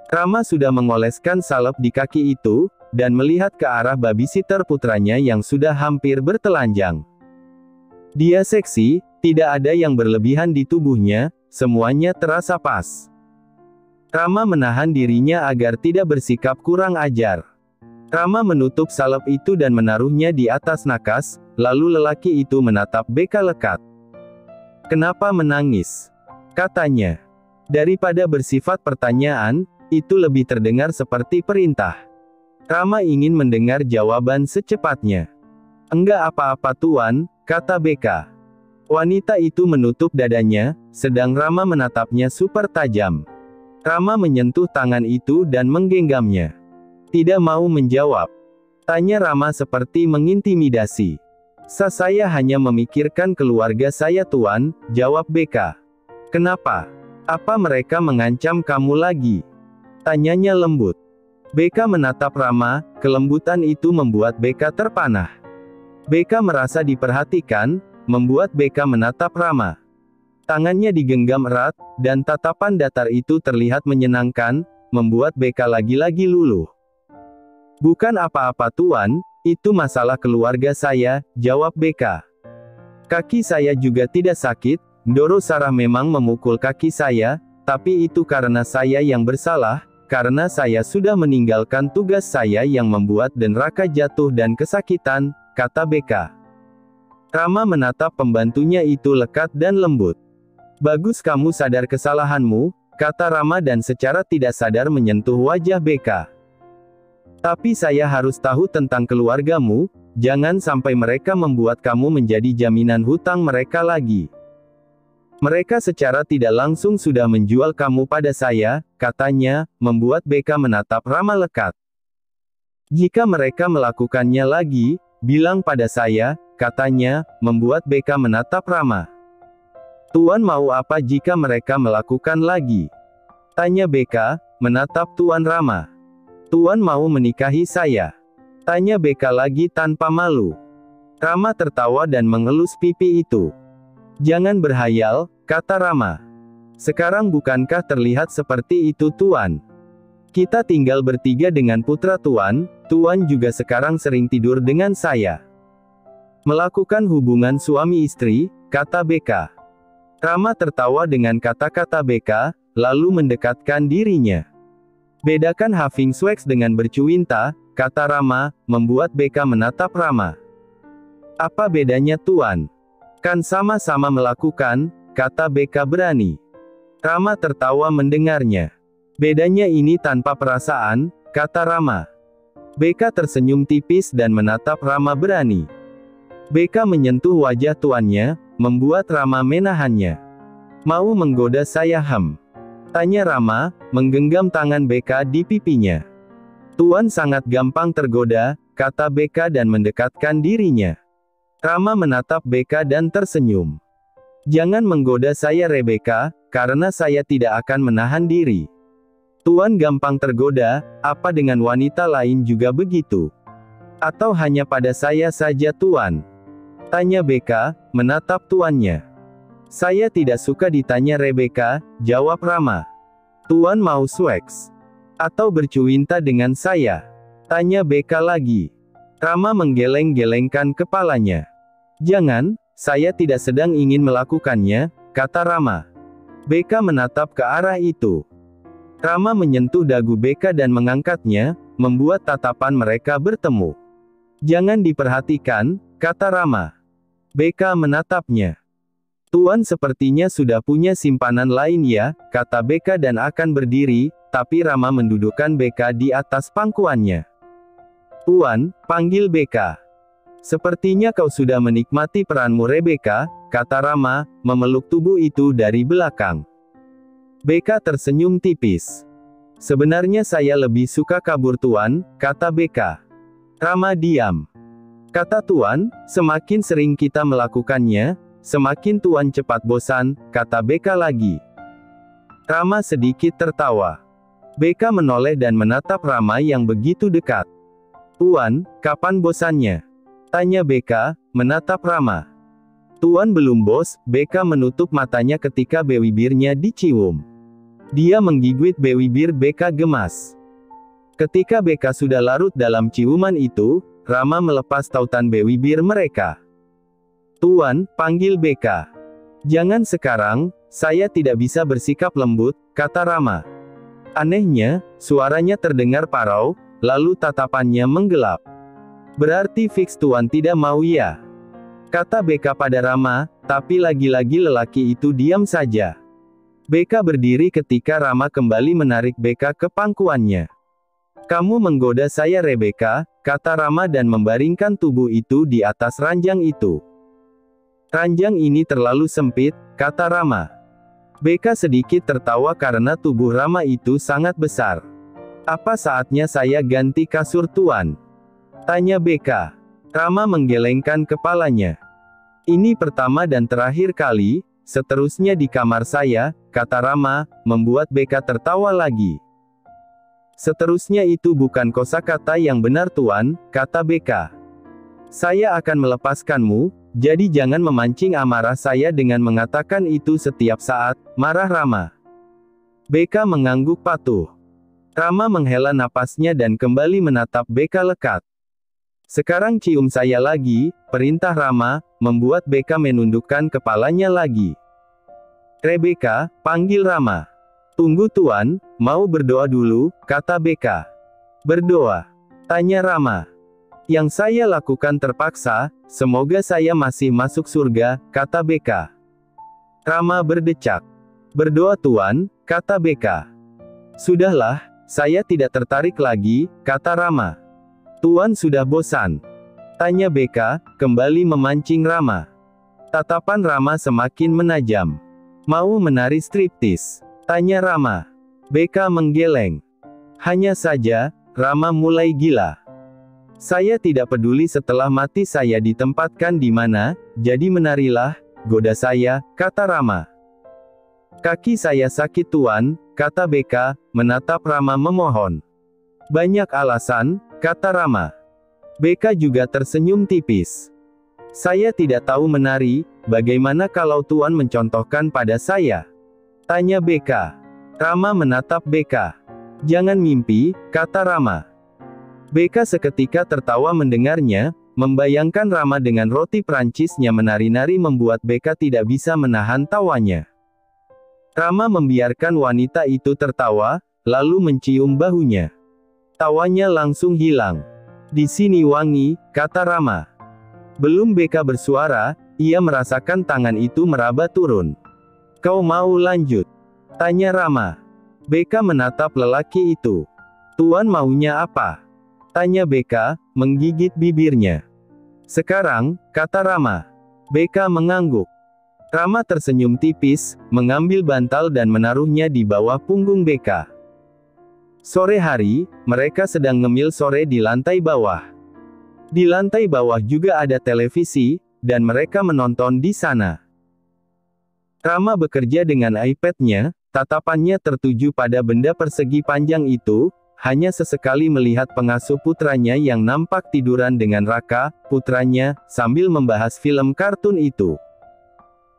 Rama sudah mengoleskan salep di kaki itu, dan melihat ke arah babysitter putranya yang sudah hampir bertelanjang. Dia seksi, tidak ada yang berlebihan di tubuhnya, semuanya terasa pas. Rama menahan dirinya agar tidak bersikap kurang ajar. Rama menutup salep itu dan menaruhnya di atas nakas, lalu lelaki itu menatap Beka lekat. "Kenapa menangis?" katanya. Daripada bersifat pertanyaan, itu lebih terdengar seperti perintah. Rama ingin mendengar jawaban secepatnya. "Enggak apa-apa Tuan," kata Beka. Wanita itu menutup dadanya, sedang Rama menatapnya super tajam. Rama menyentuh tangan itu dan menggenggamnya. "Tidak mau menjawab?" tanya Rama seperti mengintimidasi. Saya hanya memikirkan keluarga saya Tuan," jawab Beka. "Kenapa? Apa mereka mengancam kamu lagi?" tanyanya lembut. Beka menatap Rama, kelembutan itu membuat Beka terpanah. Beka merasa diperhatikan, membuat Beka menatap Rama. Tangannya digenggam erat, dan tatapan datar itu terlihat menyenangkan, membuat Beka lagi-lagi luluh. "Bukan apa-apa Tuan, itu masalah keluarga saya," jawab Beka. "Kaki saya juga tidak sakit, Ndoro Sarah memang memukul kaki saya, tapi itu karena saya yang bersalah, karena saya sudah meninggalkan tugas saya yang membuat Den Raka jatuh dan kesakitan," kata Beka. Rama menatap pembantunya itu lekat dan lembut. "Bagus kamu sadar kesalahanmu," kata Rama dan secara tidak sadar menyentuh wajah Beka. "Tapi saya harus tahu tentang keluargamu, jangan sampai mereka membuat kamu menjadi jaminan hutang mereka lagi. Mereka secara tidak langsung sudah menjual kamu pada saya," katanya, membuat Beka menatap Rama lekat. "Jika mereka melakukannya lagi, bilang pada saya," katanya, membuat Beka menatap Rama. "Tuan mau apa jika mereka melakukan lagi?" tanya Beka, menatap Tuan Rama. "Tuan mau menikahi saya?" tanya Beka lagi tanpa malu. Rama tertawa dan mengelus pipi itu. "Jangan berhayal," kata Rama. "Sekarang bukankah terlihat seperti itu Tuan? Kita tinggal bertiga dengan putra Tuan, Tuan juga sekarang sering tidur dengan saya. Melakukan hubungan suami istri," kata Beka. Rama tertawa dengan kata-kata Beka, lalu mendekatkan dirinya. "Bedakan having sex dengan bercuinta," kata Rama, membuat Beka menatap Rama. "Apa bedanya Tuan? Kan sama-sama melakukan," kata Beka berani. Rama tertawa mendengarnya. "Bedanya ini tanpa perasaan," kata Rama. Beka tersenyum tipis dan menatap Rama berani. Beka menyentuh wajah tuannya, membuat Rama menahannya. "Mau menggoda saya tanya Rama, menggenggam tangan Beka di pipinya. "Tuan sangat gampang tergoda," kata Beka dan mendekatkan dirinya. Rama menatap Beka dan tersenyum. "Jangan menggoda saya Rebeka, karena saya tidak akan menahan diri. Tuan gampang tergoda, apa dengan wanita lain juga begitu? Atau hanya pada saya saja Tuan?" tanya Beka, menatap tuannya. "Saya tidak suka ditanya Rebeka," jawab Rama. "Tuan mau seks? Atau bercuinta dengan saya?" tanya Beka lagi. Rama menggeleng-gelengkan kepalanya. "Jangan, saya tidak sedang ingin melakukannya," kata Rama. Beka menatap ke arah itu. Rama menyentuh dagu Beka dan mengangkatnya, membuat tatapan mereka bertemu. "Jangan diperhatikan," kata Rama. Beka menatapnya. "Tuan sepertinya sudah punya simpanan lain ya," kata Beka dan akan berdiri, tapi Rama mendudukkan Beka di atas pangkuannya. "Tuan, panggil Beka. Sepertinya kau sudah menikmati peranmu Rebeka," kata Rama, memeluk tubuh itu dari belakang. Beka tersenyum tipis. "Sebenarnya saya lebih suka kabur Tuan," kata Beka. Rama diam. "Kata Tuan, semakin sering kita melakukannya, semakin Tuan cepat bosan," kata Beka lagi. Rama sedikit tertawa. Beka menoleh dan menatap Rama yang begitu dekat. "Tuan, kapan bosannya?" tanya Beka, menatap Rama. "Tuan belum bos," Beka menutup matanya ketika bibirnya dicium. Dia menggigit bibir Beka gemas. Ketika Beka sudah larut dalam ciuman itu, Rama melepas tautan bibir mereka. "Tuan, panggil Beka." "Jangan sekarang, saya tidak bisa bersikap lembut," kata Rama. Anehnya, suaranya terdengar parau, lalu tatapannya menggelap. "Berarti fix Tuan tidak mau ya?" kata Beka pada Rama, tapi lagi-lagi lelaki itu diam saja. Beka berdiri ketika Rama kembali menarik Beka ke pangkuannya. "Kamu menggoda saya Rebeka," kata Rama dan membaringkan tubuh itu di atas ranjang itu. "Ranjang ini terlalu sempit," kata Rama. Beka sedikit tertawa karena tubuh Rama itu sangat besar. "Apa saatnya saya ganti kasur Tuan?" tanya Beka. Rama menggelengkan kepalanya. "Ini pertama dan terakhir kali, seterusnya di kamar saya," kata Rama, membuat Beka tertawa lagi. "Seterusnya itu bukan kosakata yang benar Tuan," kata Beka. "Saya akan melepaskanmu, jadi jangan memancing amarah saya dengan mengatakan itu setiap saat," marah Rama. Beka mengangguk patuh. Rama menghela napasnya dan kembali menatap Beka lekat. "Sekarang cium saya lagi," perintah Rama, membuat Beka menundukkan kepalanya lagi. "Rebeka," panggil Rama. "Tunggu Tuan, mau berdoa dulu," kata Beka. "Berdoa?" tanya Rama. "Yang saya lakukan terpaksa, semoga saya masih masuk surga," kata Beka. Rama berdecak. "Berdoa Tuan," kata Beka. "Sudahlah, saya tidak tertarik lagi," kata Rama. "Tuan sudah bosan?" tanya Beka, kembali memancing Rama. Tatapan Rama semakin menajam. "Mau menari striptis?" tanya Rama. Beka menggeleng. "Hanya saja," Rama mulai gila. "Saya tidak peduli setelah mati saya ditempatkan di mana, jadi menarilah, goda saya," kata Rama. "Kaki saya sakit Tuan," kata Beka, menatap Rama memohon. "Banyak alasan," kata Rama. Beka juga tersenyum tipis. "Saya tidak tahu menari, bagaimana kalau Tuan mencontohkan pada saya?" tanya Beka. Rama menatap Beka. "Jangan mimpi," kata Rama. Beka seketika tertawa mendengarnya, membayangkan Rama dengan roti Prancisnya menari-nari membuat Beka tidak bisa menahan tawanya. Rama membiarkan wanita itu tertawa, lalu mencium bahunya. Tawanya langsung hilang. "Di sini wangi," kata Rama. Belum Beka bersuara, ia merasakan tangan itu meraba turun. "Kau mau lanjut?" tanya Rama. Beka menatap lelaki itu. "Tuan maunya apa?" tanya Beka, menggigit bibirnya. "Sekarang," kata Rama. Beka mengangguk. Rama tersenyum tipis, mengambil bantal dan menaruhnya di bawah punggung Beka. Sore hari, mereka sedang ngemil sore di lantai bawah. Di lantai bawah juga ada televisi, dan mereka menonton di sana. Rama bekerja dengan iPad-nya, tatapannya tertuju pada benda persegi panjang itu, hanya sesekali melihat pengasuh putranya yang nampak tiduran dengan Raka, putranya, sambil membahas film kartun itu.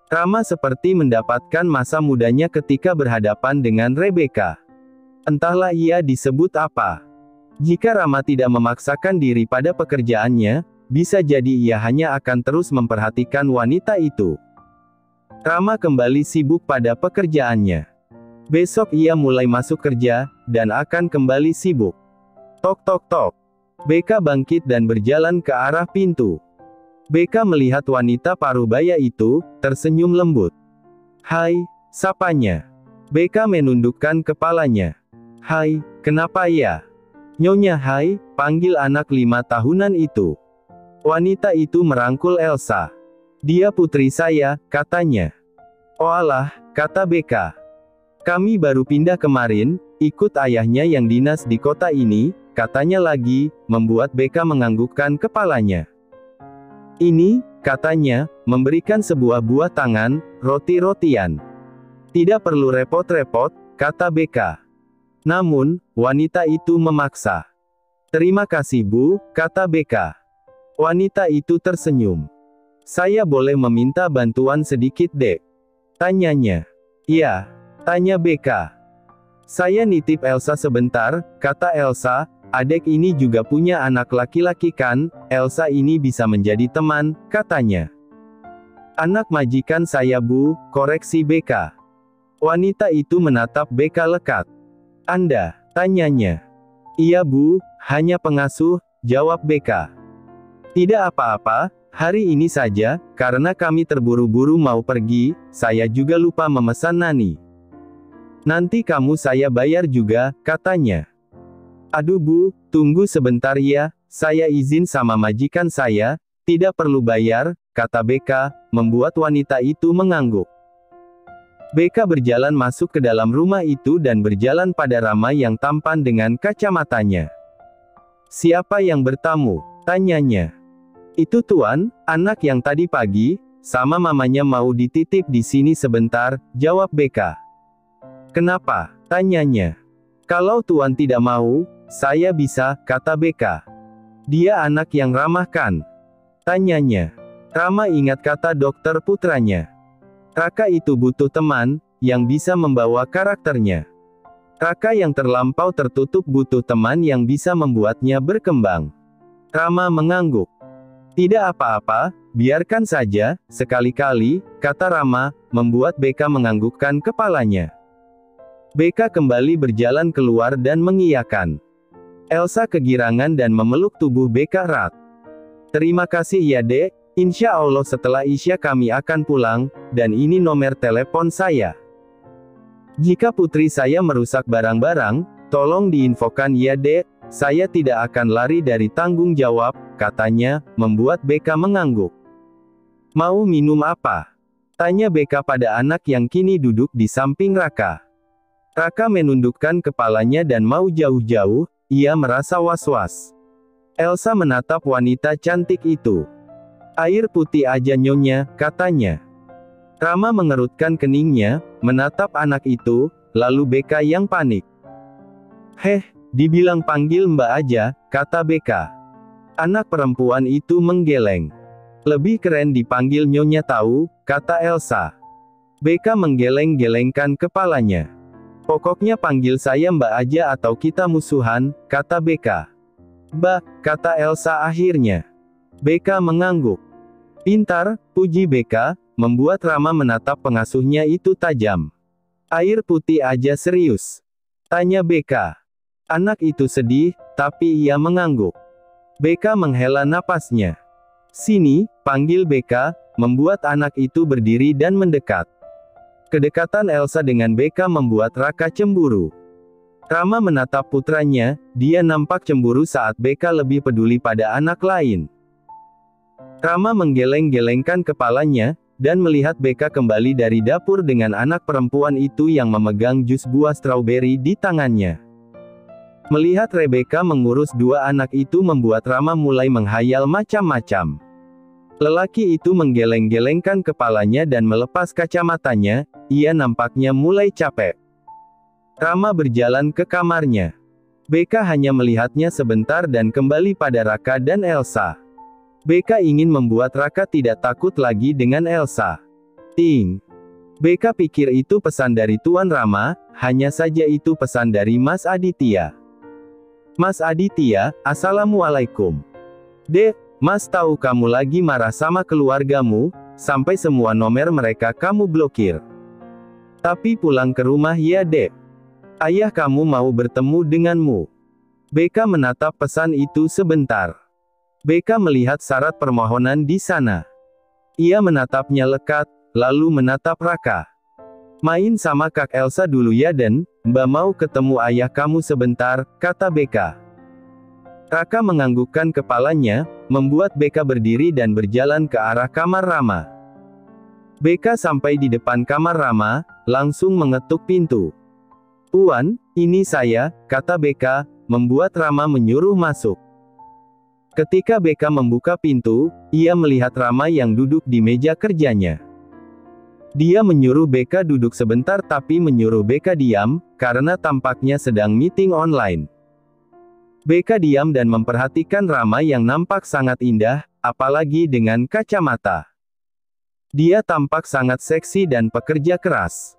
Rama seperti mendapatkan masa mudanya ketika berhadapan dengan Rebeka. Entahlah ia disebut apa. Jika Rama tidak memaksakan diri pada pekerjaannya, bisa jadi ia hanya akan terus memperhatikan wanita itu. Rama kembali sibuk pada pekerjaannya. Besok ia mulai masuk kerja, dan akan kembali sibuk. Tok tok tok. Beka bangkit dan berjalan ke arah pintu. Beka melihat wanita parubaya itu, tersenyum lembut. "Hai," sapanya. Beka menundukkan kepalanya. "Hai, kenapa ya?" "Nyonya Hai," panggil anak 5 tahunan itu. Wanita itu merangkul Elsa. "Dia putri saya," katanya. "Oalah," kata Beka. "Kami baru pindah kemarin, ikut ayahnya yang dinas di kota ini," katanya lagi, membuat Beka menganggukkan kepalanya. "Ini," katanya, memberikan sebuah buah tangan, roti-rotian. "Tidak perlu repot-repot," kata Beka. Namun, wanita itu memaksa. "Terima kasih Bu," kata Beka. Wanita itu tersenyum. "Saya boleh meminta bantuan sedikit Dek?" tanyanya. "Iya," tanya Beka. Saya nitip Elsa sebentar, kata Elsa. Adek ini juga punya anak laki-laki kan? Elsa ini bisa menjadi teman, katanya. Anak majikan saya Bu, koreksi BK. Wanita itu menatap BK lekat. Anda? Tanyanya. Iya Bu, hanya pengasuh, jawab BK. Tidak apa-apa, hari ini saja, karena kami terburu-buru mau pergi, saya juga lupa memesan nani. Nanti kamu saya bayar juga, katanya. Aduh Bu, tunggu sebentar ya, saya izin sama majikan saya, tidak perlu bayar, kata BK, membuat wanita itu mengangguk. BK berjalan masuk ke dalam rumah itu dan berjalan pada Rama yang tampan dengan kacamatanya. Siapa yang bertamu? Tanyanya. Itu Tuan, anak yang tadi pagi, sama mamanya mau dititip di sini sebentar, jawab BK. Kenapa? Tanyanya. Kalau Tuan tidak mau, saya bisa, kata BK. Dia anak yang ramah kan? Tanyanya. Rama ingat kata dokter putranya. Raka itu butuh teman, yang bisa membawa karakternya. Raka yang terlampau tertutup butuh teman yang bisa membuatnya berkembang. Rama mengangguk. Tidak apa-apa, biarkan saja, sekali-kali, kata Rama, membuat BK menganggukkan kepalanya. BK kembali berjalan keluar dan mengiyakan. Elsa kegirangan dan memeluk tubuh BK erat. Terima kasih ya Dek, insya Allah setelah Isya kami akan pulang, dan ini nomor telepon saya. Jika putri saya merusak barang-barang, tolong diinfokan ya Dek, saya tidak akan lari dari tanggung jawab, katanya, membuat BK mengangguk. Mau minum apa? Tanya BK pada anak yang kini duduk di samping Raka. Raka menundukkan kepalanya dan mau jauh-jauh, ia merasa was-was. Elsa menatap wanita cantik itu. Air putih aja nyonya, katanya. Rama mengerutkan keningnya, menatap anak itu, lalu BK yang panik. Heh, dibilang panggil Mbak aja, kata BK. Anak perempuan itu menggeleng. Lebih keren dipanggil nyonya tahu, kata Elsa. BK menggeleng-gelengkan kepalanya. Pokoknya panggil saya Mbak aja atau kita musuhan, kata BK. Mbak, kata Elsa akhirnya. BK mengangguk. Pintar, puji BK, membuat Rama menatap pengasuhnya itu tajam. Air putih aja serius? Tanya BK. Anak itu sedih, tapi ia mengangguk. BK menghela napasnya. Sini, panggil BK, membuat anak itu berdiri dan mendekat. Kedekatan Elsa dengan BK membuat Raka cemburu. Rama menatap putranya, dia nampak cemburu saat BK lebih peduli pada anak lain. Rama menggeleng-gelengkan kepalanya, dan melihat BK kembali dari dapur dengan anak perempuan itu yang memegang jus buah stroberi di tangannya. Melihat Rebecca mengurus dua anak itu membuat Rama mulai menghayal macam-macam. Lelaki itu menggeleng-gelengkan kepalanya dan melepas kacamatanya, ia nampaknya mulai capek. Rama berjalan ke kamarnya. BK hanya melihatnya sebentar dan kembali pada Raka dan Elsa. BK ingin membuat Raka tidak takut lagi dengan Elsa. Ting. BK pikir itu pesan dari Tuan Rama, hanya saja itu pesan dari Mas Aditya. Mas Aditya, Assalamualaikum. Dek, Mas tahu kamu lagi marah sama keluargamu, sampai semua nomor mereka kamu blokir. Tapi pulang ke rumah ya Dek. Ayah kamu mau bertemu denganmu. BK menatap pesan itu sebentar. BK melihat syarat permohonan di sana. Ia menatapnya lekat, lalu menatap Raka. Main sama Kak Elsa dulu ya Den, Mbak mau ketemu ayah kamu sebentar, kata BK. Raka menganggukkan kepalanya, membuat BK berdiri dan berjalan ke arah kamar Rama. BK sampai di depan kamar Rama, langsung mengetuk pintu. Puan, ini saya, kata BK, membuat Rama menyuruh masuk. Ketika BK membuka pintu, ia melihat Rama yang duduk di meja kerjanya. Dia menyuruh BK duduk sebentar tapi menyuruh BK diam, karena tampaknya sedang meeting online. BK diam dan memperhatikan Rama yang nampak sangat indah, apalagi dengan kacamata. Dia tampak sangat seksi dan pekerja keras.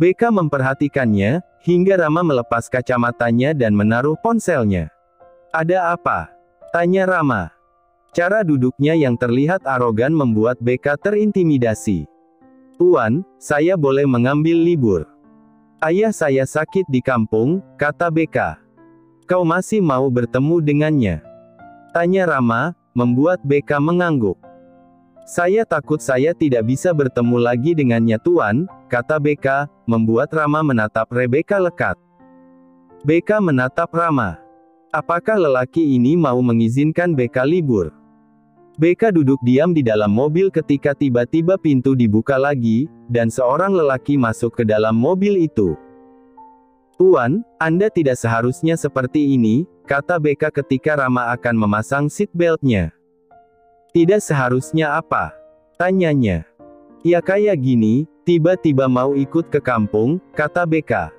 BK memperhatikannya, hingga Rama melepas kacamatanya dan menaruh ponselnya. "Ada apa?" tanya Rama. Cara duduknya yang terlihat arogan membuat BK terintimidasi. "Tuan, saya boleh mengambil libur. Ayah saya sakit di kampung," kata BK. "Kau masih mau bertemu dengannya?" tanya Rama, membuat BK mengangguk. "Saya takut saya tidak bisa bertemu lagi dengannya Tuan," kata BK, membuat Rama menatap Rebeka lekat. BK menatap Rama. Apakah lelaki ini mau mengizinkan BK libur? BK duduk diam di dalam mobil ketika tiba-tiba pintu dibuka lagi, dan seorang lelaki masuk ke dalam mobil itu. "Tuan, Anda tidak seharusnya seperti ini," kata BK ketika Rama akan memasang seat belt-nya. "Tidak seharusnya apa?" tanyanya. "Ya kayak gini, tiba-tiba mau ikut ke kampung," kata BK.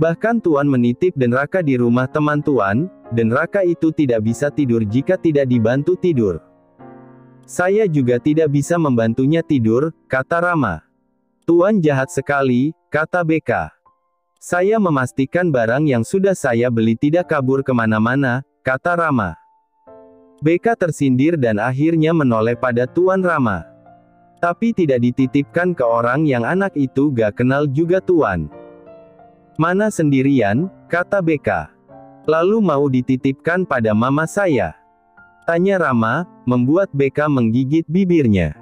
"Bahkan Tuan menitip Den Raka di rumah teman Tuan, Den Raka itu tidak bisa tidur jika tidak dibantu tidur." "Saya juga tidak bisa membantunya tidur," kata Rama. "Tuan jahat sekali," kata BK. "Saya memastikan barang yang sudah saya beli tidak kabur kemana-mana," kata Rama. BK tersindir dan akhirnya menoleh pada Tuan Rama. "Tapi tidak dititipkan ke orang yang anak itu gak kenal juga Tuan." "Mana sendirian?" kata BK. "Lalu mau dititipkan pada mama saya?" tanya Rama, membuat BK menggigit bibirnya.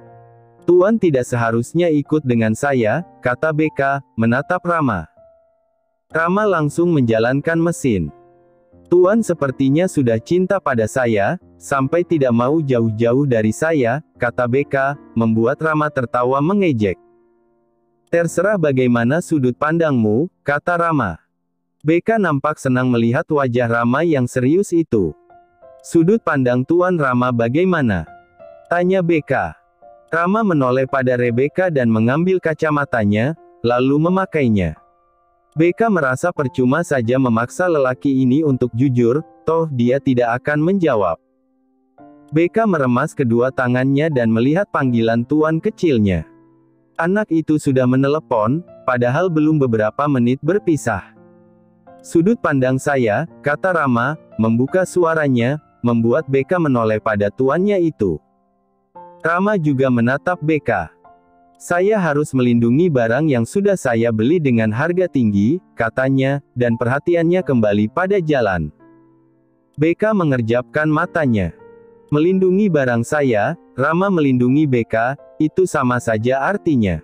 "Tuan tidak seharusnya ikut dengan saya," kata BK, menatap Rama. Rama langsung menjalankan mesin. "Tuan sepertinya sudah cinta pada saya, sampai tidak mau jauh-jauh dari saya," kata BK, membuat Rama tertawa mengejek. "Terserah bagaimana sudut pandangmu," kata Rama. BK nampak senang melihat wajah Rama yang serius itu. "Sudut pandang Tuan Rama bagaimana?" tanya BK. Rama menoleh pada Rebeka dan mengambil kacamatanya, lalu memakainya. BK merasa percuma saja memaksa lelaki ini untuk jujur, toh dia tidak akan menjawab. BK meremas kedua tangannya dan melihat panggilan tuan kecilnya. Anak itu sudah menelepon, padahal belum beberapa menit berpisah. "Sudut pandang saya," kata Rama, membuka suaranya, membuat BK menoleh pada tuannya itu. Rama juga menatap BK. "Saya harus melindungi barang yang sudah saya beli dengan harga tinggi," katanya, dan perhatiannya kembali pada jalan. BK mengerjapkan matanya. "Melindungi barang saya," Rama melindungi BK, itu sama saja artinya.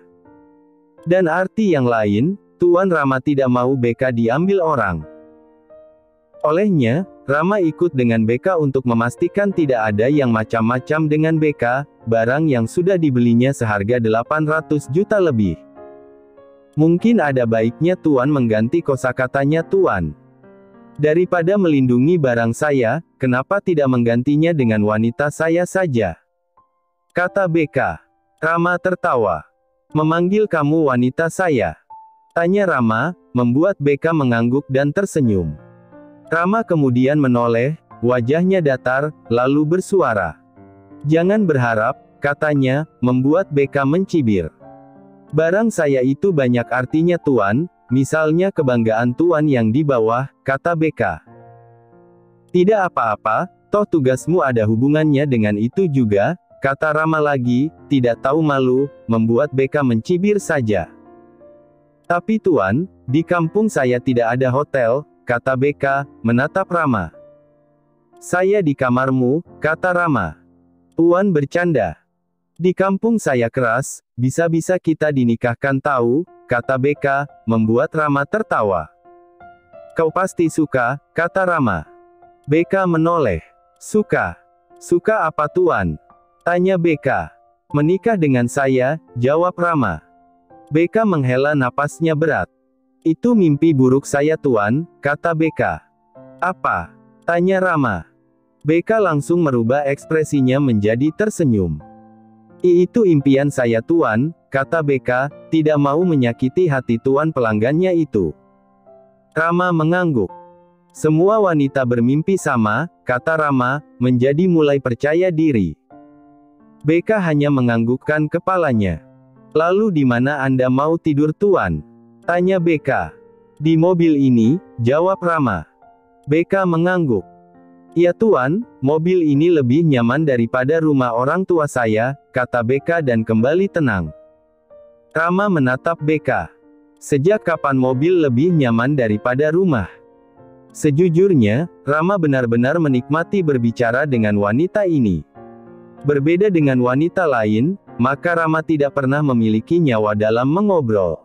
Dan arti yang lain, Tuan Rama tidak mau BK diambil orang. Olehnya, Rama ikut dengan BK untuk memastikan tidak ada yang macam-macam dengan BK, barang yang sudah dibelinya seharga 800 juta lebih. Mungkin ada baiknya Tuan mengganti kosakatanya Tuan. "Daripada melindungi barang saya, kenapa tidak menggantinya dengan wanita saya saja?" kata BK. Rama tertawa. "Memanggil kamu wanita saya?" tanya Rama, membuat BK mengangguk dan tersenyum. Rama kemudian menoleh, wajahnya datar, lalu bersuara. "Jangan berharap," katanya, membuat BK mencibir. "Barang saya itu banyak artinya Tuan, misalnya kebanggaan Tuan yang di bawah," kata BK. "Tidak apa-apa, toh tugasmu ada hubungannya dengan itu juga," kata Rama lagi, tidak tahu malu, membuat BK mencibir saja. "Tapi Tuan, di kampung saya tidak ada hotel," kata BK, menatap Rama. "Saya di kamarmu," kata Rama. "Tuan bercanda. Di kampung saya keras, bisa-bisa kita dinikahkan tahu," kata BK, membuat Rama tertawa. "Kau pasti suka," kata Rama. BK menoleh. "Suka? Suka apa Tuan?" tanya BK. "Menikah dengan saya," jawab Rama. BK menghela napasnya berat. "Itu mimpi buruk saya Tuan," kata BK. "Apa?" tanya Rama. BK langsung merubah ekspresinya menjadi tersenyum. Itu impian saya Tuan," kata BK, tidak mau menyakiti hati tuan pelanggannya itu. Rama mengangguk. "Semua wanita bermimpi sama," kata Rama, menjadi mulai percaya diri. BK hanya menganggukkan kepalanya. Lalu di mana Anda mau tidur Tuan? Tanya BK. Di mobil ini, jawab Rama. BK mengangguk. Ya Tuan, mobil ini lebih nyaman daripada rumah orang tua saya, kata BK dan kembali tenang. Rama menatap BK. Sejak kapan mobil lebih nyaman daripada rumah? Sejujurnya, Rama benar-benar menikmati berbicara dengan wanita ini. Berbeda dengan wanita lain, maka Rama tidak pernah memiliki nyawa dalam mengobrol.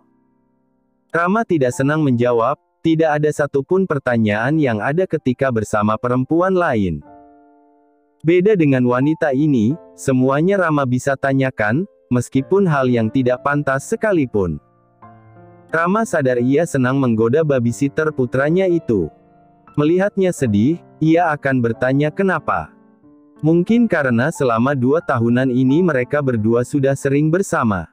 Rama tidak senang menjawab, tidak ada satupun pertanyaan yang ada ketika bersama perempuan lain. Beda dengan wanita ini, semuanya Rama bisa tanyakan, meskipun hal yang tidak pantas sekalipun. Rama sadar ia senang menggoda babysitter putranya itu. Melihatnya sedih, ia akan bertanya kenapa. Mungkin karena selama 2 tahunan ini mereka berdua sudah sering bersama.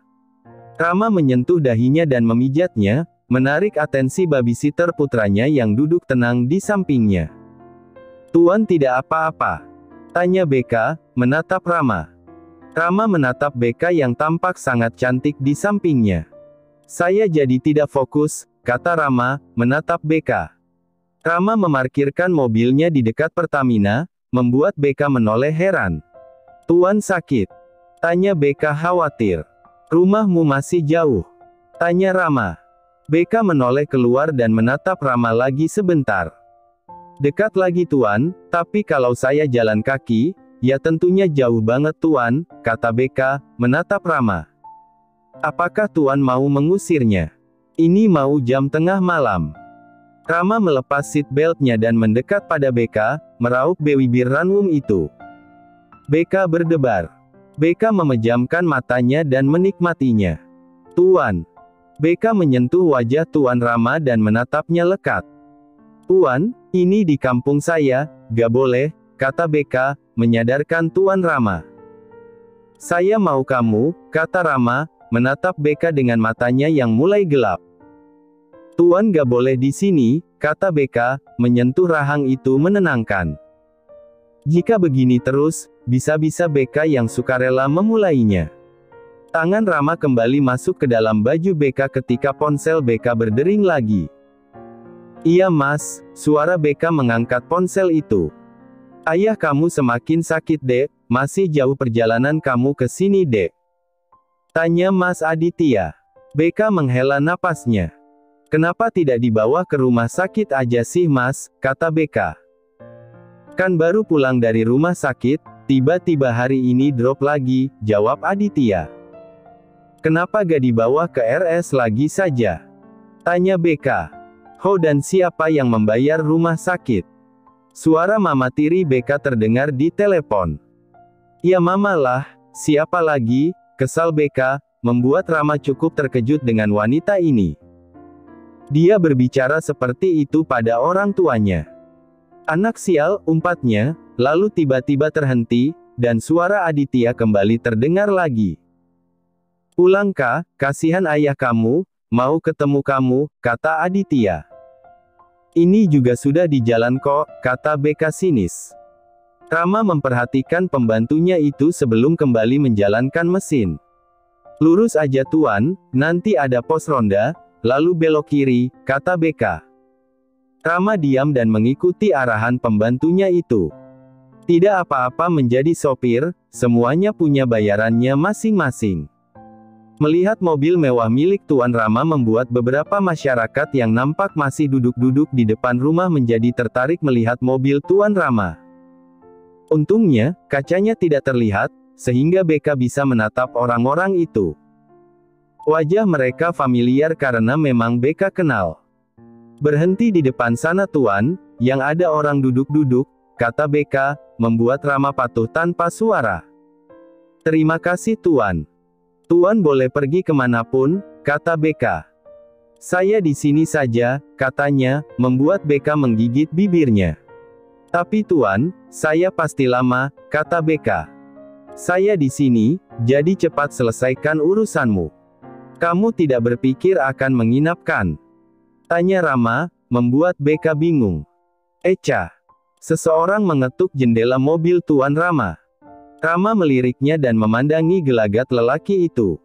Rama menyentuh dahinya dan memijatnya, menarik atensi babysitter putranya yang duduk tenang di sampingnya. Tuan tidak apa-apa? Tanya BK, menatap Rama. Rama menatap BK yang tampak sangat cantik di sampingnya. Saya jadi tidak fokus, kata Rama, menatap BK. Rama memarkirkan mobilnya di dekat Pertamina, membuat BK menoleh heran. Tuan sakit? Tanya BK khawatir. Rumahmu masih jauh? Tanya Rama. BK menoleh keluar dan menatap Rama lagi sebentar. Dekat lagi Tuan, tapi kalau saya jalan kaki, ya tentunya jauh banget Tuan, kata BK, menatap Rama. Apakah Tuan mau mengusirnya? Ini mau jam tengah malam. Rama melepas seatbeltnya dan mendekat pada BK, meraup bibir ranum itu. BK berdebar. BK memejamkan matanya dan menikmatinya. Tuan. BK menyentuh wajah Tuan Rama dan menatapnya lekat. Tuan, ini di kampung saya, gak boleh, kata BK, menyadarkan Tuan Rama. Saya mau kamu, kata Rama, menatap BK dengan matanya yang mulai gelap. Tuan gak boleh di sini, kata BK, menyentuh rahang itu menenangkan. Jika begini terus, bisa-bisa BK yang sukarela memulainya. Tangan Rama kembali masuk ke dalam baju BK ketika ponsel BK berdering lagi. Iya Mas, suara BK mengangkat ponsel itu. Ayah kamu semakin sakit Dek, masih jauh perjalanan kamu ke sini Dek? Tanya Mas Aditya. BK menghela napasnya. Kenapa tidak dibawa ke rumah sakit aja sih Mas, kata BK. Kan baru pulang dari rumah sakit, tiba-tiba hari ini drop lagi, jawab Aditya. Kenapa gak dibawa ke RS lagi saja? Tanya BK. Ho dan siapa yang membayar rumah sakit? Suara mama tiri BK terdengar di telepon. Ya mama lah, siapa lagi, kesal BK, membuat Rama cukup terkejut dengan wanita ini. Dia berbicara seperti itu pada orang tuanya. Anak sial, umpatnya, lalu tiba-tiba terhenti, dan suara Aditya kembali terdengar lagi. Pulang Kak, kasihan ayah kamu, mau ketemu kamu, kata Aditya. Ini juga sudah di jalan kok, kata BK sinis. Rama memperhatikan pembantunya itu sebelum kembali menjalankan mesin. Lurus aja Tuan, nanti ada pos ronda, lalu belok kiri, kata BK. Rama diam dan mengikuti arahan pembantunya itu. Tidak apa-apa menjadi sopir, semuanya punya bayarannya masing-masing. Melihat mobil mewah milik Tuan Rama membuat beberapa masyarakat yang nampak masih duduk-duduk di depan rumah menjadi tertarik melihat mobil Tuan Rama. Untungnya, kacanya tidak terlihat, sehingga BK bisa menatap orang-orang itu. Wajah mereka familiar karena memang BK kenal. Berhenti di depan sana Tuan, yang ada orang duduk-duduk, kata BK, membuat Rama patuh tanpa suara. Terima kasih Tuan. Tuan boleh pergi kemanapun, kata BK. Saya di sini saja, katanya, membuat BK menggigit bibirnya. Tapi Tuan, saya pasti lama, kata BK. Saya di sini, jadi cepat selesaikan urusanmu. Kamu tidak berpikir akan menginapkan? Tanya Rama, membuat BK bingung. Eca. Seseorang mengetuk jendela mobil Tuan Rama. Rama meliriknya dan memandangi gelagat lelaki itu.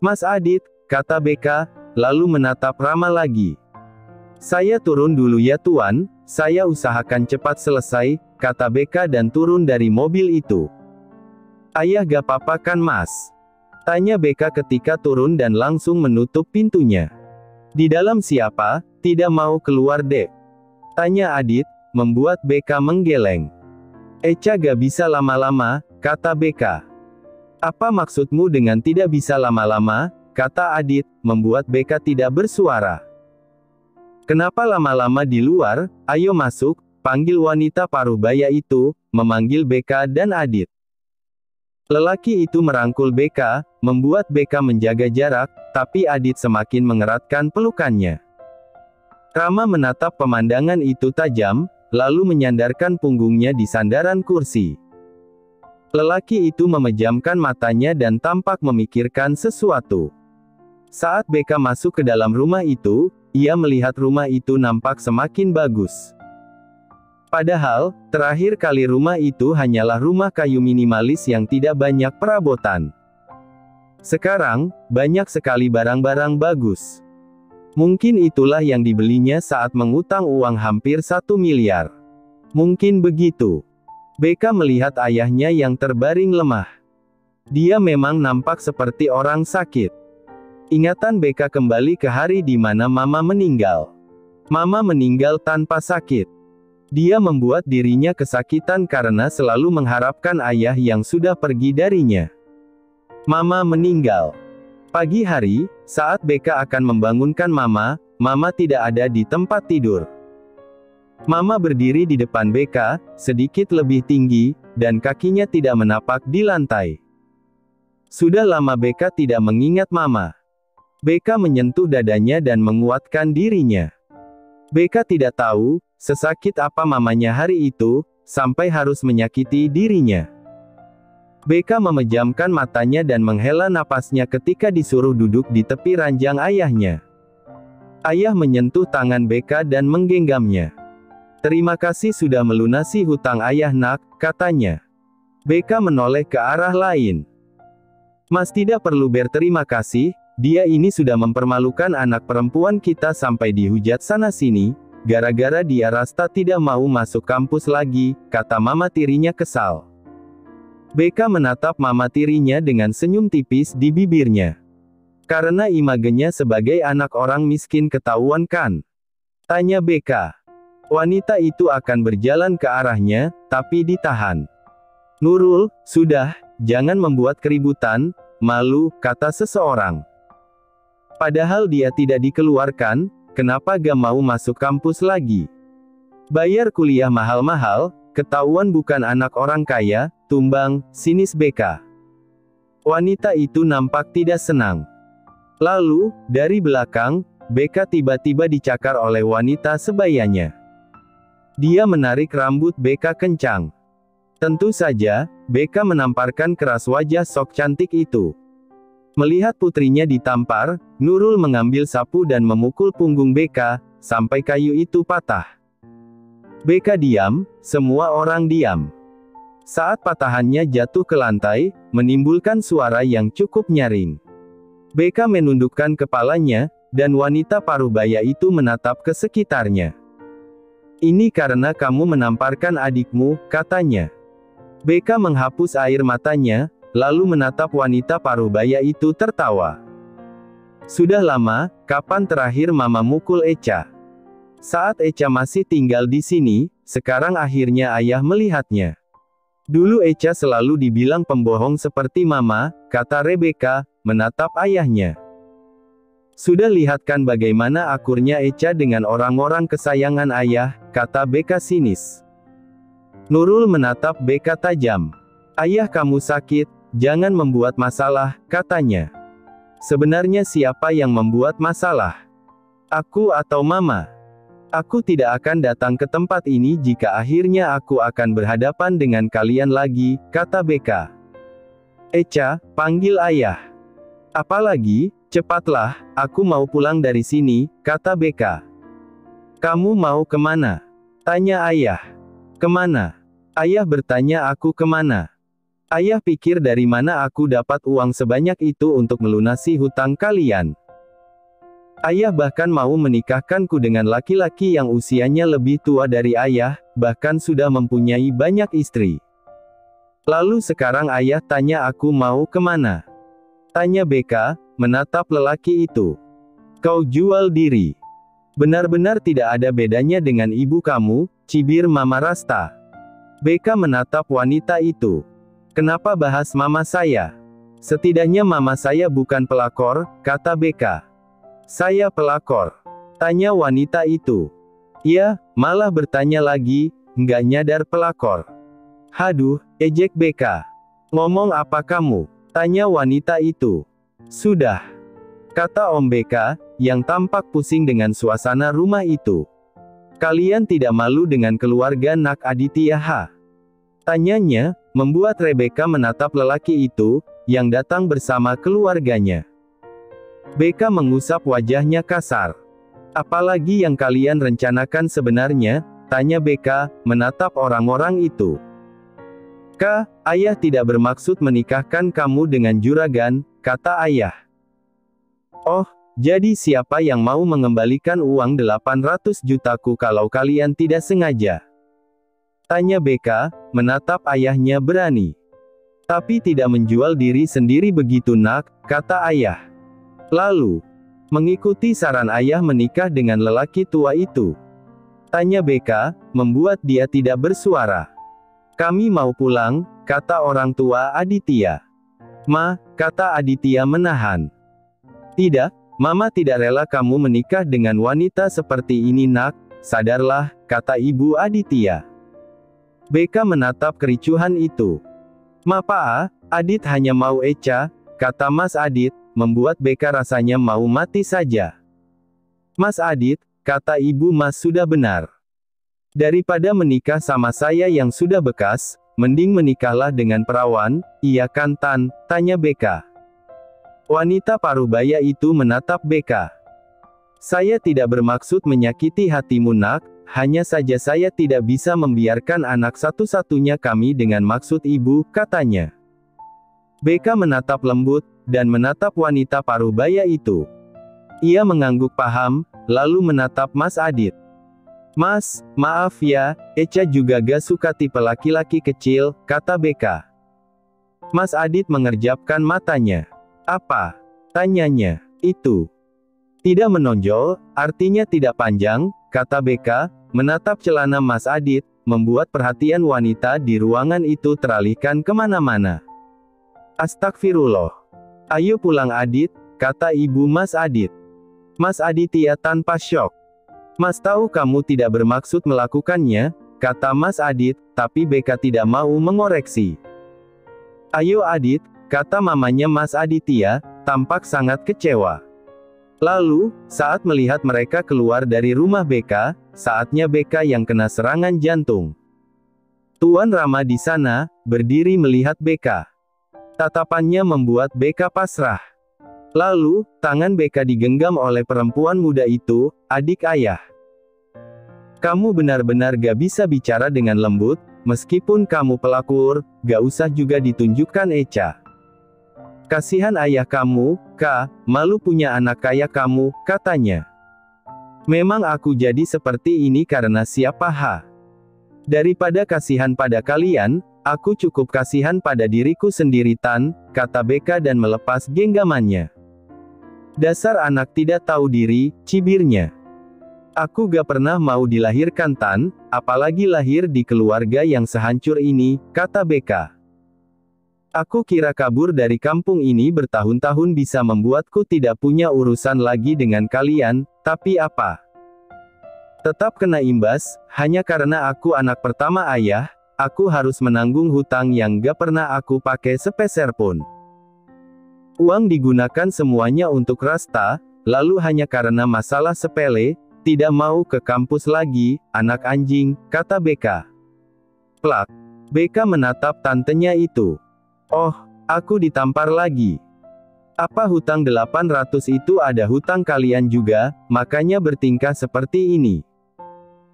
Mas Adit, kata Beka, lalu menatap Rama lagi. Saya turun dulu ya tuan, saya usahakan cepat selesai, kata Beka dan turun dari mobil itu. Ayah gak apa-apa kan mas? Tanya Beka ketika turun dan langsung menutup pintunya. Di dalam siapa, tidak mau keluar dek? Tanya Adit, membuat Beka menggeleng. Echa gak bisa lama-lama, kata Beka. Apa maksudmu dengan tidak bisa lama-lama, kata Adit, membuat Beka tidak bersuara. Kenapa lama-lama di luar, ayo masuk, panggil wanita paruh baya itu, memanggil Beka dan Adit. Lelaki itu merangkul Beka, membuat Beka menjaga jarak, tapi Adit semakin mengeratkan pelukannya. Rama menatap pemandangan itu tajam, lalu menyandarkan punggungnya di sandaran kursi. Lelaki itu memejamkan matanya dan tampak memikirkan sesuatu. Saat Beka masuk ke dalam rumah itu, ia melihat rumah itu nampak semakin bagus. Padahal, terakhir kali rumah itu hanyalah rumah kayu minimalis yang tidak banyak perabotan. Sekarang, banyak sekali barang-barang bagus. Mungkin itulah yang dibelinya saat mengutang uang hampir 1 miliar. Mungkin begitu. Beka melihat ayahnya yang terbaring lemah. Dia memang nampak seperti orang sakit. Ingatan Beka kembali ke hari di mana Mama meninggal. Mama meninggal tanpa sakit. Dia membuat dirinya kesakitan karena selalu mengharapkan ayah yang sudah pergi darinya. Mama meninggal. Pagi hari, saat Beka akan membangunkan Mama, Mama tidak ada di tempat tidur. Mama berdiri di depan Beka, sedikit lebih tinggi, dan kakinya tidak menapak di lantai. Sudah lama Beka tidak mengingat Mama. Beka menyentuh dadanya dan menguatkan dirinya. Beka tidak tahu, sesakit apa mamanya hari itu, sampai harus menyakiti dirinya. Beka memejamkan matanya dan menghela napasnya ketika disuruh duduk di tepi ranjang ayahnya. Ayah menyentuh tangan Beka dan menggenggamnya. Terima kasih sudah melunasi hutang ayah nak, katanya. Beka menoleh ke arah lain. Mas tidak perlu berterima kasih, dia ini sudah mempermalukan anak perempuan kita sampai dihujat sana-sini, gara-gara dia Rasta tidak mau masuk kampus lagi, kata mama tirinya kesal. Beka menatap mama tirinya dengan senyum tipis di bibirnya. Karena imagenya sebagai anak orang miskin ketahuan kan? Tanya Beka. Wanita itu akan berjalan ke arahnya, tapi ditahan. Nurul, sudah, jangan membuat keributan, malu, kata seseorang. Padahal dia tidak dikeluarkan, kenapa gak mau masuk kampus lagi? Bayar kuliah mahal-mahal, ketahuan bukan anak orang kaya, tumbang, sinis Beka. Wanita itu nampak tidak senang. Lalu, dari belakang, Beka tiba-tiba dicakar oleh wanita sebayanya. Dia menarik rambut Beka kencang. Tentu saja, Beka menamparkan keras wajah sok cantik itu. Melihat putrinya ditampar, Nurul mengambil sapu dan memukul punggung Beka, sampai kayu itu patah. Beka diam, semua orang diam. Saat patahannya jatuh ke lantai, menimbulkan suara yang cukup nyaring. Beka menundukkan kepalanya, dan wanita parubaya itu menatap ke sekitarnya. Ini karena kamu menamparkan adikmu, katanya. Beka menghapus air matanya, lalu menatap wanita parubaya itu tertawa. Sudah lama, kapan terakhir mama mukul Echa? Saat Echa masih tinggal di sini, sekarang akhirnya ayah melihatnya. Dulu Echa selalu dibilang pembohong seperti mama, kata Rebecca, menatap ayahnya. Sudah lihatkan bagaimana akurnya Echa dengan orang-orang kesayangan ayah, kata Beka sinis. Nurul menatap Beka tajam. Ayah kamu sakit, jangan membuat masalah, katanya. Sebenarnya siapa yang membuat masalah? Aku atau mama? Aku tidak akan datang ke tempat ini jika akhirnya aku akan berhadapan dengan kalian lagi, kata Beka. Echa, panggil ayah. Apalagi, cepatlah, aku mau pulang dari sini, kata Beka. Kamu mau kemana? Tanya ayah. Kemana? Ayah bertanya aku kemana. Ayah pikir dari mana aku dapat uang sebanyak itu untuk melunasi hutang kalian. Ayah bahkan mau menikahkanku dengan laki-laki yang usianya lebih tua dari ayah, bahkan sudah mempunyai banyak istri. Lalu sekarang ayah tanya aku mau kemana? Tanya Beka, menatap lelaki itu. Kau jual diri. Benar-benar tidak ada bedanya dengan ibu kamu, cibir Mama Rasta. Beka menatap wanita itu. Kenapa bahas mama saya? Setidaknya mama saya bukan pelakor, kata Beka. Saya pelakor. Tanya wanita itu. Ia malah bertanya lagi, nggak nyadar pelakor. Haduh, ejek Beka. Ngomong apa kamu? Tanya wanita itu. Sudah. Kata Om Beka, yang tampak pusing dengan suasana rumah itu. Kalian tidak malu dengan keluarga Nak Aditya ha? Tanyanya, membuat Rebecca menatap lelaki itu, yang datang bersama keluarganya. Beka mengusap wajahnya kasar. Apalagi yang kalian rencanakan sebenarnya? Tanya Beka, menatap orang-orang itu. Kak, ayah tidak bermaksud menikahkan kamu dengan juragan, kata ayah. Oh, jadi siapa yang mau mengembalikan uang 800 jutaku kalau kalian tidak sengaja? Tanya Beka, menatap ayahnya berani. Tapi tidak menjual diri sendiri begitu nak, kata ayah. Lalu, mengikuti saran ayah menikah dengan lelaki tua itu. Tanya Beka, membuat dia tidak bersuara. Kami mau pulang, kata orang tua Aditya. Ma, kata Aditya menahan. Tidak, Mama tidak rela kamu menikah dengan wanita seperti ini nak, sadarlah, kata ibu Aditya. Beka menatap kericuhan itu. Ma Pak, Adit hanya mau Echa, kata Mas Adit, membuat Beka rasanya mau mati saja. Mas Adit, kata ibu Mas sudah benar. Daripada menikah sama saya yang sudah bekas, mending menikahlah dengan perawan, iya kan Tan, tanya Beka. Wanita parubaya itu menatap Beka. Saya tidak bermaksud menyakiti hatimu nak, hanya saja saya tidak bisa membiarkan anak satu-satunya kami dengan maksud ibu, katanya. Beka menatap lembut, dan menatap wanita parubaya itu. Ia mengangguk paham, lalu menatap Mas Adit. Mas, maaf ya, Echa juga gak suka tipe laki-laki kecil, kata Beka. Mas Adit mengerjapkan matanya. Apa? Tanyanya. Itu. Tidak menonjol, artinya tidak panjang, kata Beka, menatap celana Mas Adit, membuat perhatian wanita di ruangan itu teralihkan kemana-mana. Astagfirullah. Ayo pulang Adit, kata ibu Mas Adit. Mas Aditya tanpa syok. Mas tahu kamu tidak bermaksud melakukannya, kata Mas Adit, tapi Beka tidak mau mengoreksi. Ayo Adit, kata mamanya Mas Aditya, tampak sangat kecewa. Lalu, saat melihat mereka keluar dari rumah Beka, saatnya Beka yang kena serangan jantung. Tuan Rama di sana, berdiri melihat Beka. Tatapannya membuat Beka pasrah. Lalu, tangan Beka digenggam oleh perempuan muda itu, adik ayah. Kamu benar-benar gak bisa bicara dengan lembut, meskipun kamu pelakor, gak usah juga ditunjukkan Echa. Kasihan ayah kamu, Kak, malu punya anak kayak kamu, katanya. Memang aku jadi seperti ini karena siapa ha? Daripada kasihan pada kalian, aku cukup kasihan pada diriku sendiri Tan, kata Beka dan melepas genggamannya. Dasar anak tidak tahu diri, cibirnya. Aku gak pernah mau dilahirkan Tan, apalagi lahir di keluarga yang sehancur ini, kata Beka. Aku kira kabur dari kampung ini bertahun-tahun bisa membuatku tidak punya urusan lagi dengan kalian, tapi apa? Tetap kena imbas, hanya karena aku anak pertama ayah, aku harus menanggung hutang yang gak pernah aku pakai sepeser pun. Uang digunakan semuanya untuk Rasta, lalu hanya karena masalah sepele, tidak mau ke kampus lagi, anak anjing, kata Beka. Plak. Beka menatap tantenya itu. Oh, aku ditampar lagi. Apa hutang 800 itu ada hutang kalian juga, makanya bertingkah seperti ini?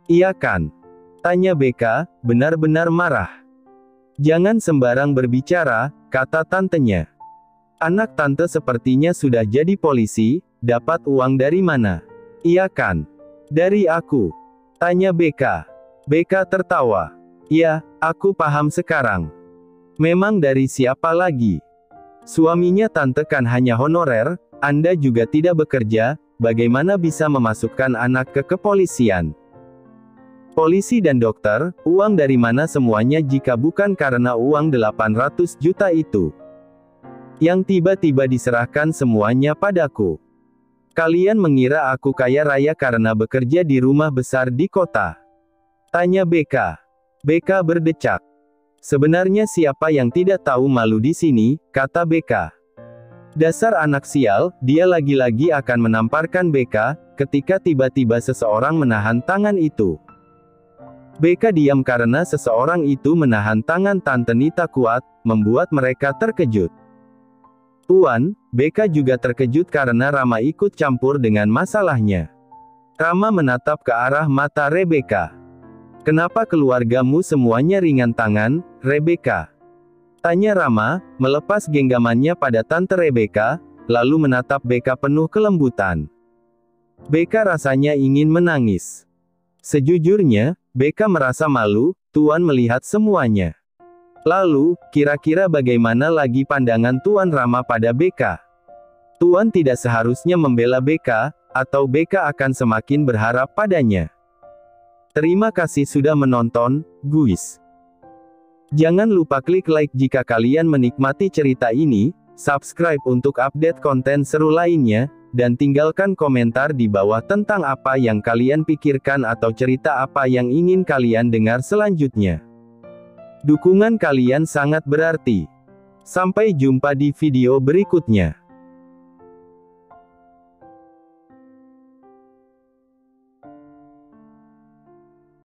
Iya kan? Tanya Beka, benar-benar marah. Jangan sembarang berbicara, kata tantenya. Anak tante sepertinya sudah jadi polisi, dapat uang dari mana? Iya kan? Dari aku. Tanya BK. BK tertawa. Ya, aku paham sekarang. Memang dari siapa lagi? Suaminya tante kan hanya honorer, Anda juga tidak bekerja, bagaimana bisa memasukkan anak ke kepolisian? Polisi dan dokter, uang dari mana semuanya jika bukan karena uang 800 juta itu? Yang tiba-tiba diserahkan semuanya padaku. Kalian mengira aku kaya raya karena bekerja di rumah besar di kota? Tanya BK. BK berdecak. Sebenarnya siapa yang tidak tahu malu di sini, kata BK. Dasar anak sial, dia lagi-lagi akan menamparkan BK, ketika tiba-tiba seseorang menahan tangan itu. BK diam karena seseorang itu menahan tangan Tante Nita kuat, membuat mereka terkejut. Tuan, BK juga terkejut karena Rama ikut campur dengan masalahnya. Rama menatap ke arah mata Rebecca. Kenapa keluargamu semuanya ringan tangan, Rebecca? Tanya Rama, melepas genggamannya pada Tante Rebecca, lalu menatap BK penuh kelembutan. BK rasanya ingin menangis. Sejujurnya, BK merasa malu, Tuan melihat semuanya. Lalu, kira-kira bagaimana lagi pandangan Tuan Rama pada BK? Tuan tidak seharusnya membela BK, atau BK akan semakin berharap padanya. Terima kasih sudah menonton, guys. Jangan lupa klik like jika kalian menikmati cerita ini, subscribe untuk update konten seru lainnya, dan tinggalkan komentar di bawah tentang apa yang kalian pikirkan atau cerita apa yang ingin kalian dengar selanjutnya. Dukungan kalian sangat berarti. Sampai jumpa di video berikutnya.